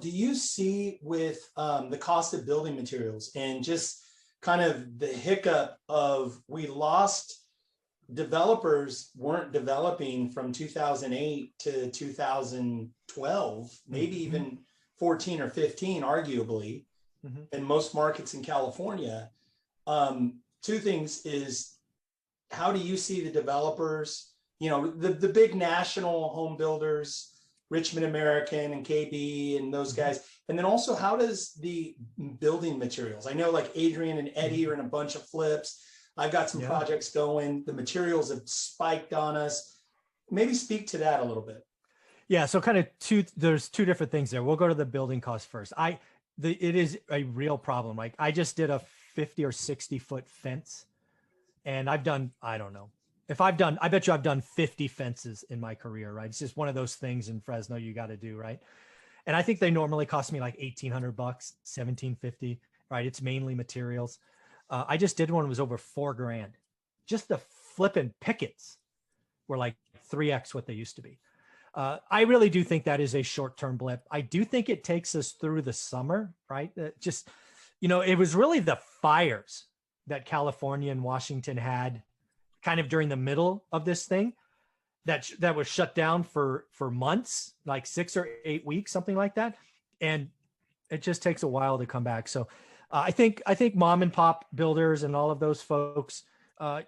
do you see with the cost of building materials and just kind of the hiccup of we lost developers weren't developing from 2008 to 2012, maybe even 14 or 15, arguably, in most markets in California. Two things is, how do you see the developers, the big national home builders, Richmond American and KB and those guys, and then also how does the building materials, I know like Adrian and Eddie are in a bunch of flips. I've got some projects going. The materials have spiked on us. Maybe speak to that a little bit. Yeah. So kind of there's two different things there. We'll go to the building cost first. It is a real problem. Like I just did a 50 or 60 foot fence, and I've done, I don't know I bet you I've done 50 fences in my career, right? It's just one of those things in Fresno you got to do, right? And I think they normally cost me like $1,800, $1,750, right? It's mainly materials. I just did one, it was over $4,000. Just the flipping pickets were like 3x what they used to be. I really do think that is a short-term blip. I do think it takes us through the summer, right? It was really the fires that California and Washington had kind of during the middle of this thing that was shut down for months, like 6 or 8 weeks, something like that. And it just takes a while to come back. So I think mom and pop builders and all of those folks,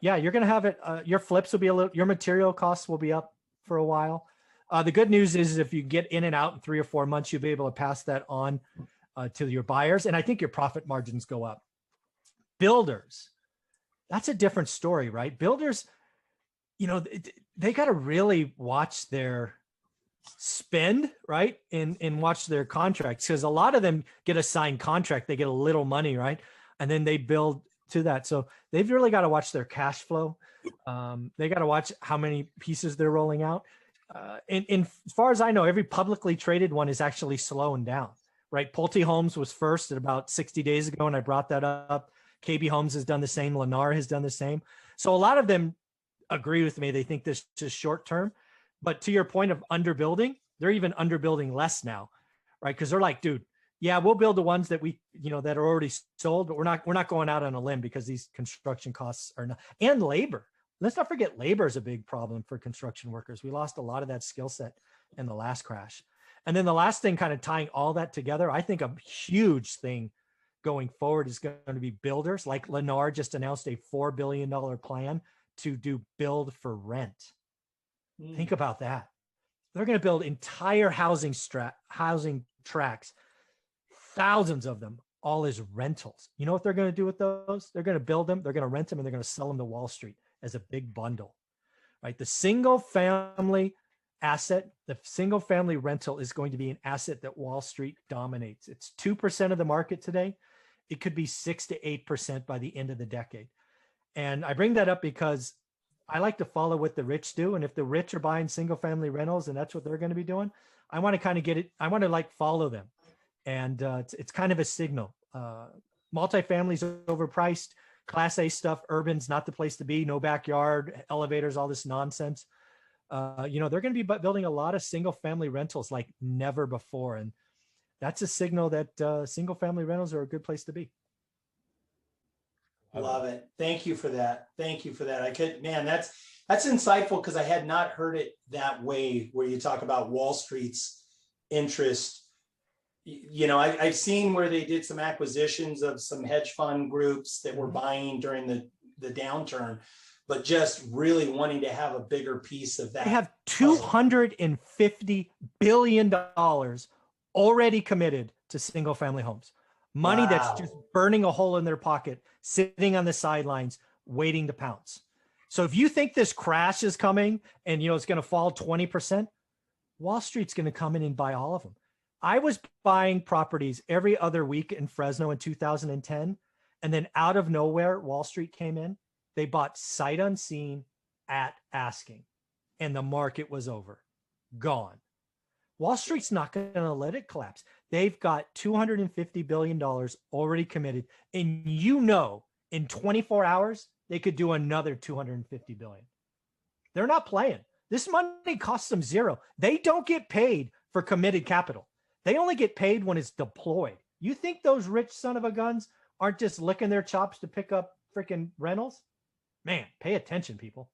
you're going to have it. Your flips will be your material costs will be up for a while. The good news is if you get in and out in 3 or 4 months, you'll be able to pass that on to your buyers. And I think your profit margins go up. Builders, that's a different story, right? Builders, they got to really watch their spend, right? And watch their contracts, because a lot of them get a signed contract, they get a little money, right? And then they build to that. So they've really got to watch their cash flow. They got to watch how many pieces they're rolling out. And as far as I know, every publicly traded one is actually slowing down, right? Pulte Homes was first at about 60 days ago, and I brought that up. KB Homes has done the same. Lennar has done the same. So a lot of them agree with me. They think this is short term. But to your point of underbuilding, they're even underbuilding less now, right? Because they're like, dude, yeah, we'll build the ones that that are already sold, but we're not going out on a limb because these construction costs are not, and labor. Let's not forget labor is a big problem for construction workers. We lost a lot of that skill set in the last crash. And then the last thing, kind of tying all that together, I think a huge thing going forward is going to be builders. Like Lennar just announced a $4 billion plan to do build for rent. Think about that. They're going to build entire housing tracts, thousands of them, all as rentals. You know what they're going to do with those? They're going to build them, they're going to rent them, and they're going to sell them to Wall Street as a big bundle, right? The single family asset, the single family rental is going to be an asset that Wall Street dominates. It's 2% of the market today. It could be 6 to 8% by the end of the decade. And I bring that up because I like to follow what the rich do. And if the rich are buying single family rentals and that's what they're going to be doing, I want to kind of get it. I want to like follow them. And it's kind of a signal. Multifamily is overpriced. Class A stuff, urban's not the place to be. No backyard, elevators, all this nonsense. They're going to be building a lot of single family rentals like never before. And that's a signal that single family rentals are a good place to be. Love it. Thank you for that. Thank you for that. That's insightful, because I had not heard it that way, where you talk about Wall Street's interest. I've seen where they did some acquisitions of some hedge fund groups that were buying during the downturn, but just really wanting to have a bigger piece of that. They have $250 billion already committed to single family homes. Money that's just burning a hole in their pocket, sitting on the sidelines, waiting to pounce. So if you think this crash is coming and, it's going to fall 20%, Wall Street's going to come in and buy all of them. I was buying properties every other week in Fresno in 2010. And then out of nowhere, Wall Street came in. They bought sight unseen at asking, and the market was over, gone. Wall Street's not going to let it collapse. They've got $250 billion already committed. And in 24 hours, they could do another $250 billion. They're not playing. This money costs them zero. They don't get paid for committed capital. They only get paid when it's deployed. You think those rich son of a guns aren't just licking their chops to pick up freaking rentals? Man, pay attention, people.